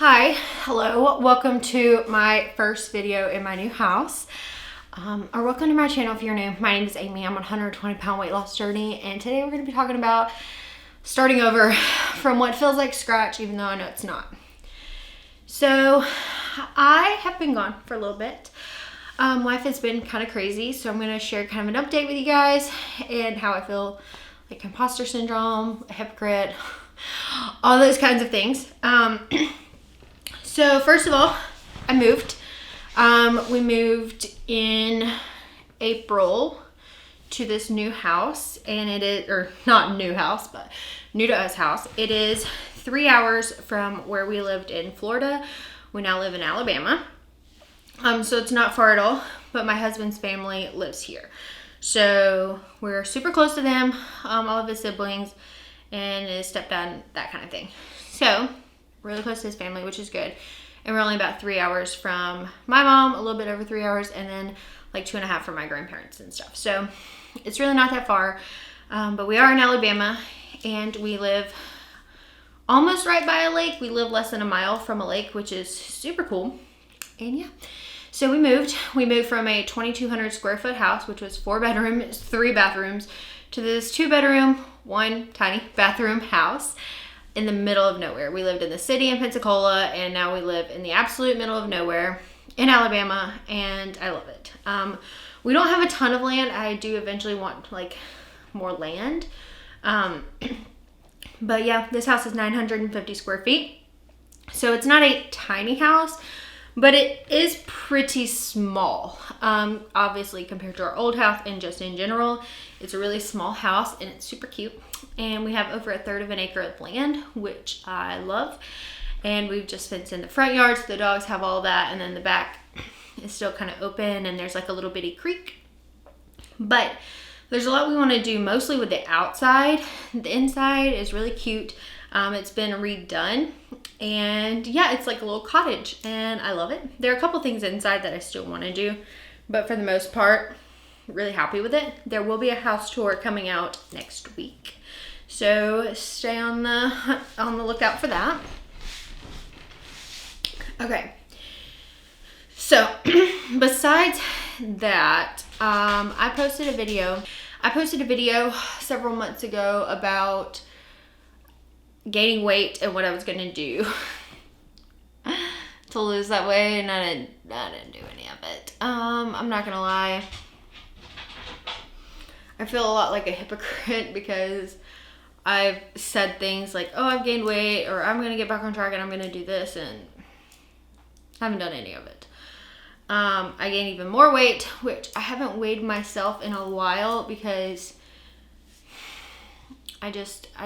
Hi, hello, welcome to my first video in my new house. Or welcome to my channel if you're new. My name is Amy. I'm on a 120-pound weight loss journey, and today we're going to be talking about starting over from what feels like scratch, even though I know it's not. So I have been gone for a little bit. Life has been kind of crazy, so I'm going to share kind of an update with you guys and how I feel like imposter syndrome, a hypocrite, all those kinds of things. So first of all, I moved. We moved in April to this new house, and it is, or not new house, but new to us house. It is 3 hours from where we lived in Florida. We now live in Alabama. So it's not far at all, but my husband's family lives here. So we're super close to them, all of his siblings and his stepdad, that kind of thing. So really close to his family, which is good. And we're only about 3 hours from my mom, a little bit over 3 hours, and then like 2.5 from my grandparents and stuff. So it's really not that far, but we are in Alabama, and we live almost right by a lake. We live less than a mile from a lake, which is super cool. And yeah, so we moved from a 2,200 square foot house, which was 4 bedrooms, 3 bathrooms, to this 2 bedroom, 1 tiny bathroom house in the middle of nowhere. We lived in the city in Pensacola, and now we live in the absolute middle of nowhere in Alabama, and I love it. We don't have a ton of land. I do eventually want like more land. But yeah, this house is 950 square feet. So it's not a tiny house, but it is pretty small. Obviously compared to our old house and just in general, it's a really small house, and it's super cute. And we have over 1/3 of an acre of land, which I love. And we've just fenced in the front yard, so the dogs have all that. And then the back is still kind of open, and there's like a little bitty creek. But there's a lot we want to do, mostly with the outside. The inside is really cute. It's been redone, and yeah, it's like a little cottage, and I love it. There are a couple things inside that I still want to do, but for the most part, really happy with it. There will be a house tour coming out next week, so stay on the lookout for that. Okay, so besides that, I posted a video several months ago about gaining weight and what I was gonna do to lose that weight, and I didn't do any of it. I'm not gonna lie, I feel a lot like a hypocrite because I've said things like, oh, I've gained weight, or I'm gonna get back on track and I'm gonna do this, and I haven't done any of it. I gained even more weight, which I haven't weighed myself in a while because I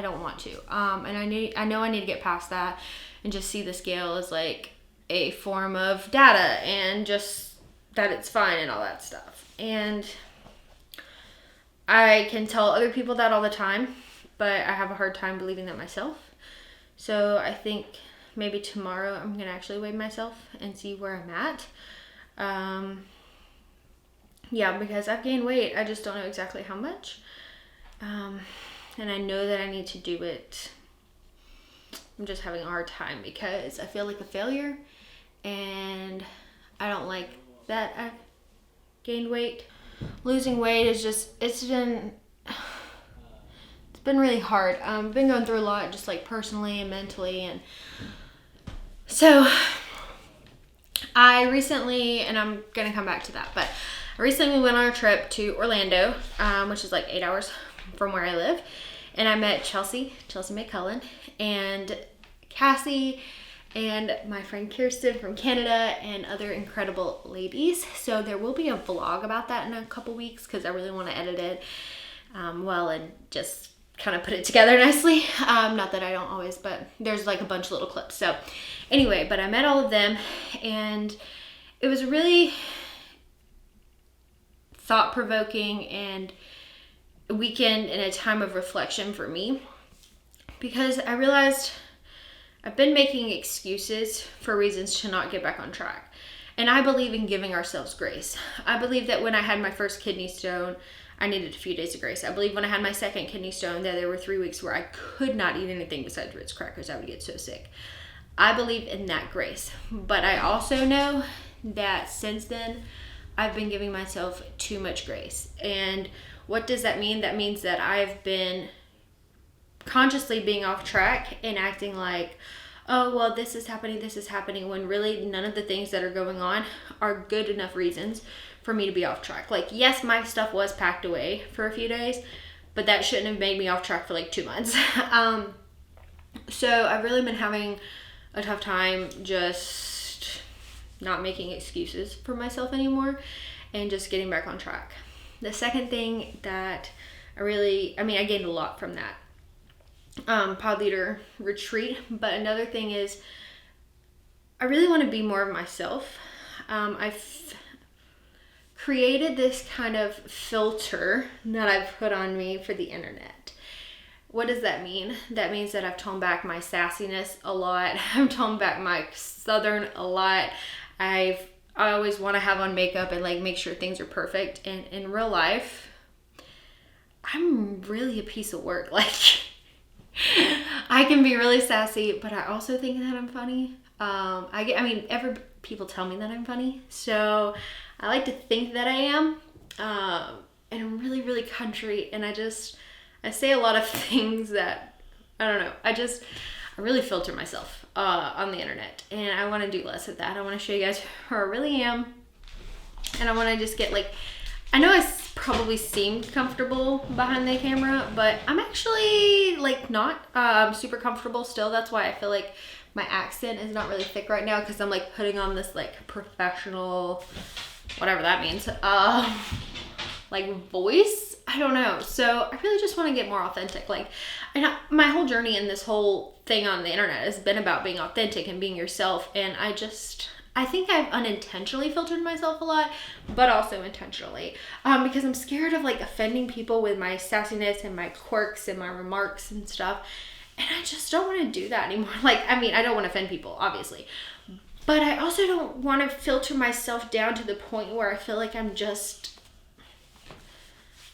don't want to. And I know I need to get past that and just see the scale as like a form of data and just that it's fine and all that stuff. And I can tell other people that all the time, but I have a hard time believing that myself. So I think maybe tomorrow I'm going to actually weigh myself and see where I'm at. Yeah, because I've gained weight. I just don't know exactly how much. And I know that I need to do it. I'm just having a hard time because I feel like a failure, and I don't like that I've gained weight. Losing weight is just, it's been really hard. I've been going through a lot, just like personally and mentally, and so I recently, and I'm gonna come back to that, but I recently went on a trip to Orlando, which is like 8 hours from where I live, and I met Chelsea McCullen, and Cassie, and my friend Kirsten from Canada, and other incredible ladies. So there will be a vlog about that in a couple weeks because I really want to edit it well and just kind of put it together nicely. Not that I don't always, but there's like a bunch of little clips. So anyway, but I met all of them, and it was really thought-provoking and a weekend and a time of reflection for me, because I realized I've been making excuses for reasons to not get back on track. And I believe in giving ourselves grace. I believe that when I had my first kidney stone, I needed a few days of grace. I believe when I had my second kidney stone that there were 3 weeks where I could not eat anything besides Ritz crackers. I would get so sick. I believe in that grace. But I also know that since then, I've been giving myself too much grace. And what does that mean? That means that I've been consciously being off track and acting like, oh, well, this is happening, when really none of the things that are going on are good enough reasons for me to be off track. Like, yes, my stuff was packed away for a few days, but that shouldn't have made me off track for like 2 months. So I've really been having a tough time just not making excuses for myself anymore and just getting back on track. The second thing that I gained a lot from that pod leader retreat, but another thing is I really want to be more of myself. I've created this kind of filter that I've put on me for the internet. What does that mean? That means that I've toned back my sassiness a lot. I've toned back my southern a lot. I always want to have on makeup and like make sure things are perfect. And in real life, I'm really a piece of work. Like, I can be really sassy, but I also think that I'm funny. People tell me that I'm funny, so I like to think that I am. And I'm really, really country, and I say a lot of things that, I don't know, I really filter myself on the internet, and I want to do less of that. I want to show you guys who I really am, and I want to just get like, I know I probably seemed comfortable behind the camera, but I'm actually like not super comfortable still. That's why I feel like my accent is not really thick right now, because I'm like putting on this like professional, whatever that means, like voice. I don't know. So I really just want to get more authentic. Like, my whole journey in this whole thing on the internet has been about being authentic and being yourself. And I think I've unintentionally filtered myself a lot, but also intentionally, because I'm scared of like offending people with my sassiness and my quirks and my remarks and stuff. And I just don't want to do that anymore. Like, I don't want to offend people, obviously, but I also don't want to filter myself down to the point where I feel like I'm just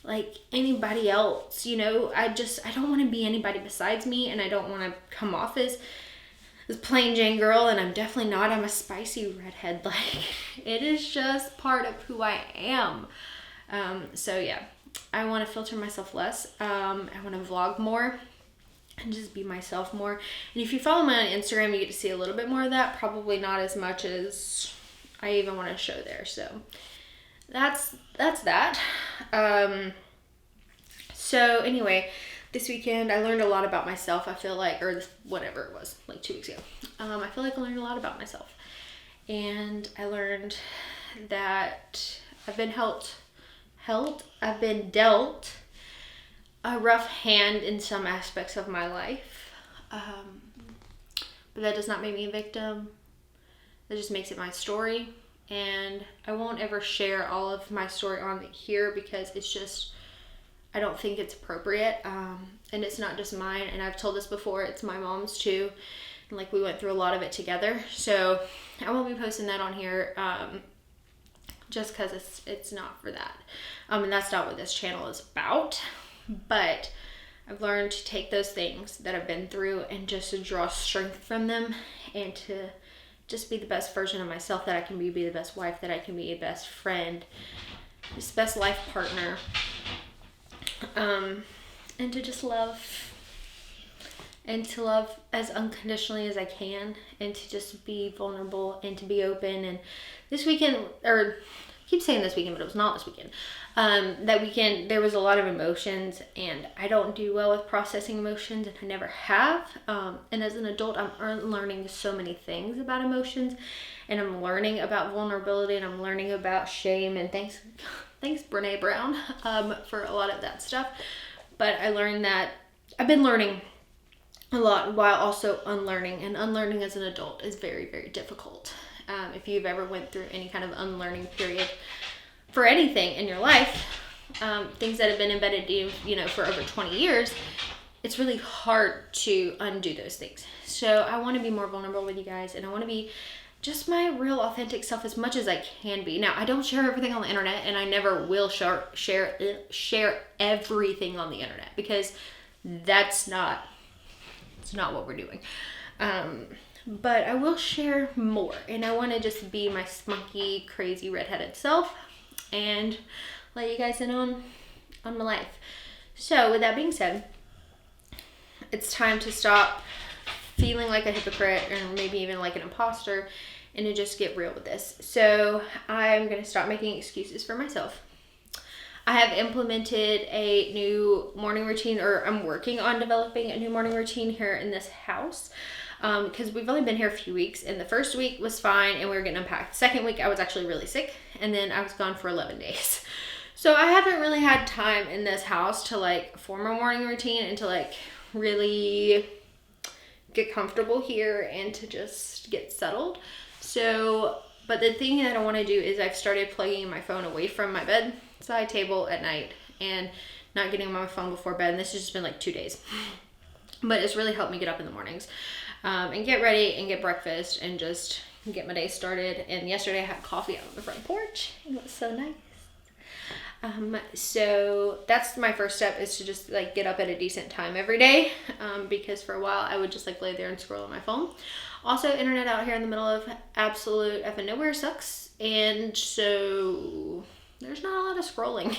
like anybody else, you know. I don't want to be anybody besides me, and I don't want to come off as this plain Jane girl, and I'm definitely not. I'm a spicy redhead. Like, it is just part of who I am. So yeah, I want to filter myself less. I want to vlog more and just be myself more. And if you follow me on Instagram, you get to see a little bit more of that. Probably not as much as I even want to show there. So that's that. So anyway, this weekend I learned a lot about myself. I feel like, whatever it was, like 2 weeks ago. I feel like I learned a lot about myself, and I learned that I've been I've been dealt a rough hand in some aspects of my life, but that does not make me a victim. That just makes it my story, and I won't ever share all of my story on here, because I don't think it's appropriate, and it's not just mine, and I've told this before, it's my mom's too, and like we went through a lot of it together, so I won't be posting that on here, just because it's not for that, and that's not what this channel is about. But I've learned to take those things that I've been through and just to draw strength from them, and to just be the best version of myself that I can be the best wife that I can be, a best friend, just best life partner, and to just love, and to love as unconditionally as I can, and to just be vulnerable and to be open. And this weekend, or I keep saying this weekend, but it was not this weekend. That weekend there was a lot of emotions, and I don't do well with processing emotions, and I never have. And as an adult, I'm learning so many things about emotions, and I'm learning about vulnerability, and I'm learning about shame. And thanks Brene Brown for a lot of that stuff. But I learned that I've been learning a lot while also unlearning, and unlearning as an adult is very, very difficult. If you've ever went through any kind of unlearning period for anything in your life, things that have been embedded in you, for over 20 years, it's really hard to undo those things. So I want to be more vulnerable with you guys, and I want to be just my real authentic self as much as I can be. Now, I don't share everything on the internet, and I never will share everything on the internet, because it's not what we're doing. but I will share more, and I want to just be my spunky, crazy, redheaded self and let you guys in on my life. So with that being said, it's time to stop feeling like a hypocrite or maybe even like an imposter and to just get real with this. So I'm going to stop making excuses for myself. I have implemented a new morning routine, or I'm working on developing a new morning routine here in this house, because we've only been here a few weeks, and the first week was fine and we were getting unpacked. Second week I was actually really sick, and then I was gone for 11 days. So I haven't really had time in this house to like form a morning routine and to like really get comfortable here and to just get settled. So, but the thing that I want to do is I've started plugging my phone away from my bedside table at night and not getting on my phone before bed. And this has just been like 2 days, but it's really helped me get up in the mornings and get ready and get breakfast and just get my day started. And yesterday I had coffee out on the front porch. It was so nice. So that's my first step, is to just like get up at a decent time every day, because for a while I would just like lay there and scroll on my phone. Also, internet out here in the middle of absolute effing nowhere sucks, and so there's not a lot of scrolling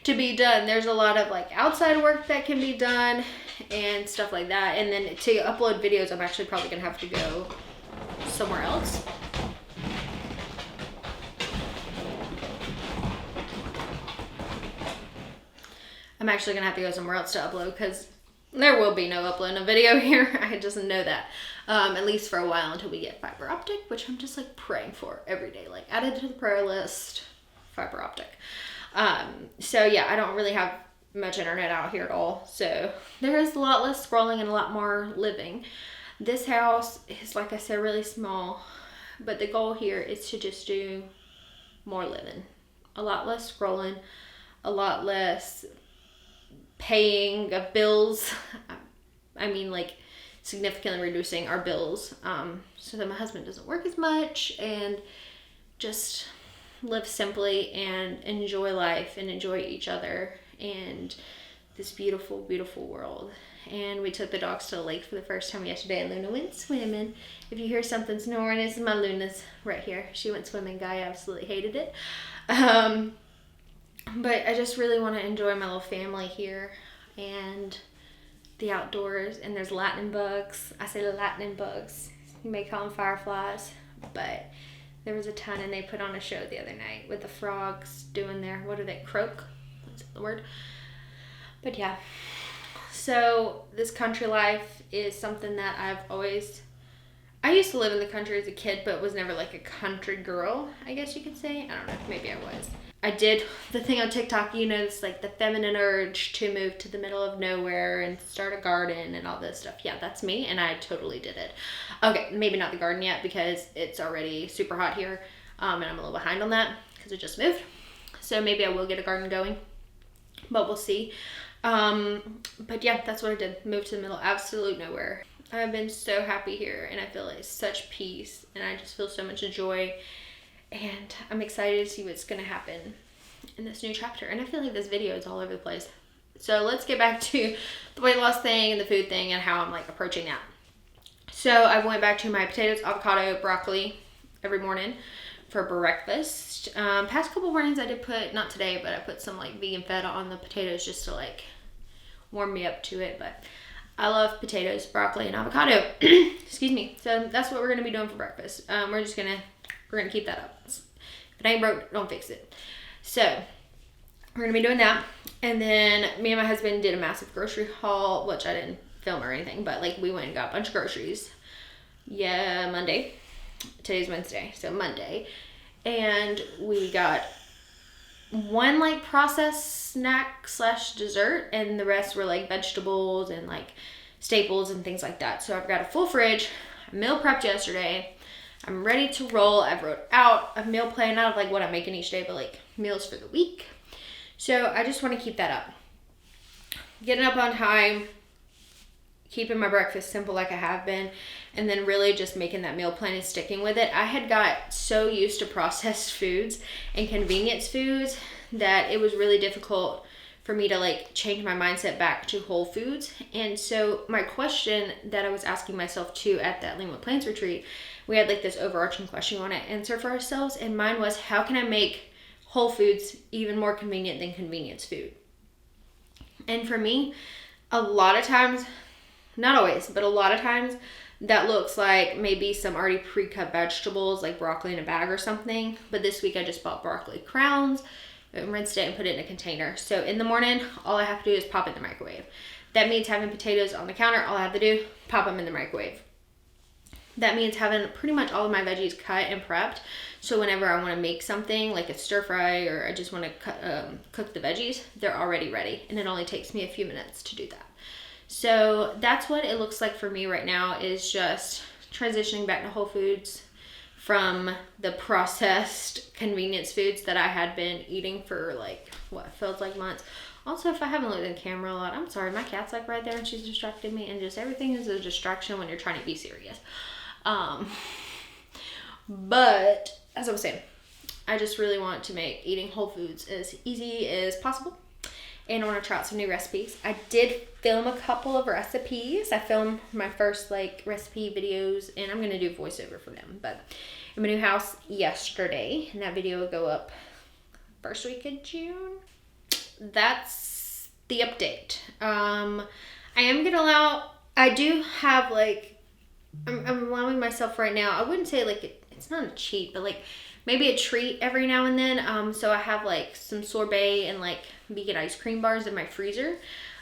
to be done. There's a lot of like outside work that can be done and stuff like that, and then to upload videos I'm actually probably gonna have to go somewhere else. I'm actually gonna have to go somewhere else to upload, because there will be no uploading a video here. I just know that, at least for a while, until we get fiber optic, which I'm just like praying for every day, like added to the prayer list, fiber optic. So yeah, I don't really have much internet out here at all. So there is a lot less scrolling and a lot more living. This house is, like I said, really small, but the goal here is to just do more living, a lot less scrolling, a lot less paying of bills. I mean, like significantly reducing our bills, so that my husband doesn't work as much, and just live simply and enjoy life and enjoy each other and this beautiful, beautiful world. And we took the dogs to the lake for the first time yesterday, and Luna went swimming. If you hear something snoring, it's my Luna's right here. She went swimming. Guy absolutely hated it. But I just really want to enjoy my little family here and the outdoors. And there's lightning bugs. I say lightning bugs. You may call them fireflies, but there was a ton, and they put on a show the other night with the frogs doing their, what are they, croak? That's the word. But yeah, so this country life is something that I used to live in the country as a kid, but was never like a country girl, I guess you could say. I don't know, maybe I was. I did the thing on TikTok, you know, it's like the feminine urge to move to the middle of nowhere and start a garden and all this stuff. Yeah, that's me, and I totally did it. Okay, maybe not the garden yet, because it's already super hot here, and I'm a little behind on that because I just moved. So maybe I will get a garden going, but we'll see. But yeah, that's what I did. Moved to the middle, absolute nowhere. I've been so happy here, and I feel like such peace, and I just feel so much joy, and I'm excited to see what's going to happen in this new chapter. And I feel like this video is all over the place. So let's get back to the weight loss thing and the food thing and how I'm like approaching that. So I went back to my potatoes, avocado, broccoli every morning for breakfast. Past couple mornings I did put, not today, but I put some like vegan feta on the potatoes just to like warm me up to it. But I love potatoes, broccoli, and avocado. Excuse me. So that's what we're going to be doing for breakfast. We're going to keep that up. If it ain't broke, don't fix it. So we're going to be doing that. And then me and my husband did a massive grocery haul, which I didn't film or anything, but like we went and got a bunch of groceries. Yeah, Monday. Today's Wednesday, so Monday. And we got one like processed snack / dessert, and the rest were like vegetables and like staples and things like that. So I've got a full fridge. I meal prepped yesterday. I'm ready to roll. I've wrote out a meal plan, not of like what I'm making each day, but like meals for the week. So I just want to keep that up. Getting up on time, keeping my breakfast simple like I have been, and then really just making that meal plan and sticking with it. I had got so used to processed foods and convenience foods that it was really difficult for me to like change my mindset back to whole foods. And so my question that I was asking myself too at that Lean with Plants retreat, we had like this overarching question we want to answer for ourselves. And mine was, how can I make whole foods even more convenient than convenience food? And for me, a lot of times, not always, but a lot of times that looks like maybe some already pre-cut vegetables like broccoli in a bag or something. But this week I just bought broccoli crowns, rinsed it and put it in a container. So in the morning, all I have to do is pop it in the microwave. That means having potatoes on the counter. All I have to do, pop them in the microwave. That means having pretty much all of my veggies cut and prepped. So whenever I want to make something like a stir fry, or I just want to cook the veggies, they're already ready. And it only takes me a few minutes to do that. So that's what it looks like for me right now, is just transitioning back to whole foods from the processed convenience foods that I had been eating for like what feels like months. Also, if I haven't looked at the camera a lot, I'm sorry, my cat's like right there and she's distracting me, and just everything is a distraction when you're trying to be serious. But as I was saying, I just really want to make eating whole foods as easy as possible. And I want to try out some new recipes. I did film a couple of recipes. I filmed my first like recipe videos, and I'm going to do voiceover for them. But in my new house yesterday, and that video will go up first week of June. That's the update. I am going to I do have like, I'm allowing myself right now, I wouldn't say like, it's not a cheat, but like maybe a treat every now and then. So I have like some sorbet and like vegan ice cream bars in my freezer.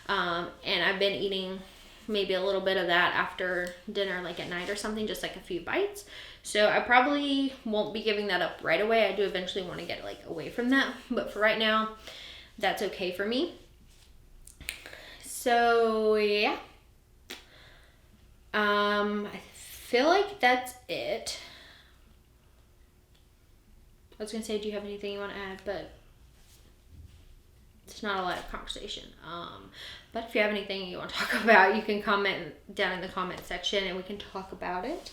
And I've been eating maybe a little bit of that after dinner, like at night or something, just like a few bites. So I probably won't be giving that up right away. I do eventually want to get like away from that, but for right now, that's okay for me. So yeah. I feel like that's it. I was gonna say, do you have anything you want to add? But it's not a lot of conversation. But if you have anything you want to talk about, you can comment down in the comment section and we can talk about it.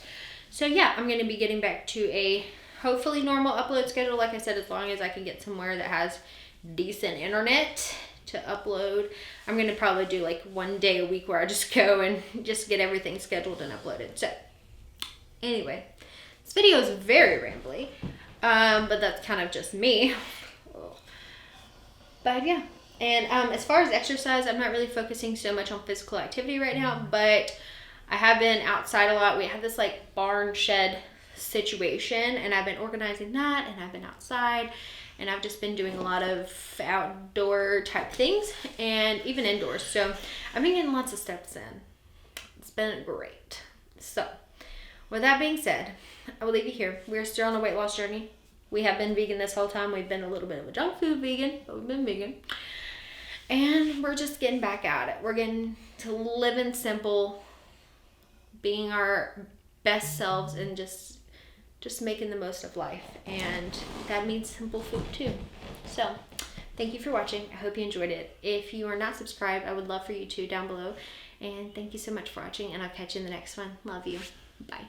So yeah, I'm gonna be getting back to a hopefully normal upload schedule. Like I said, as long as I can get somewhere that has decent internet to upload. I'm gonna probably do like one day a week where I just go and just get everything scheduled and uploaded. So anyway, this video is very rambly. But that's kind of just me. But yeah, and as far as exercise, I'm not really focusing so much on physical activity right now, but I have been outside a lot. We have this like barn shed situation, and I've been organizing that, and I've been outside, and I've just been doing a lot of outdoor type things and even indoors. So I've been getting lots of steps in. It's been great. So with that being said, I will leave you here. We're still on a weight loss journey. We have been vegan this whole time. We've been a little bit of a junk food vegan, but we've been vegan. And we're just getting back at it. We're getting to living simple, being our best selves, and just making the most of life. And that means simple food too. So thank you for watching. I hope you enjoyed it. If you are not subscribed, I would love for you to down below. And thank you so much for watching, and I'll catch you in the next one. Love you. Bye.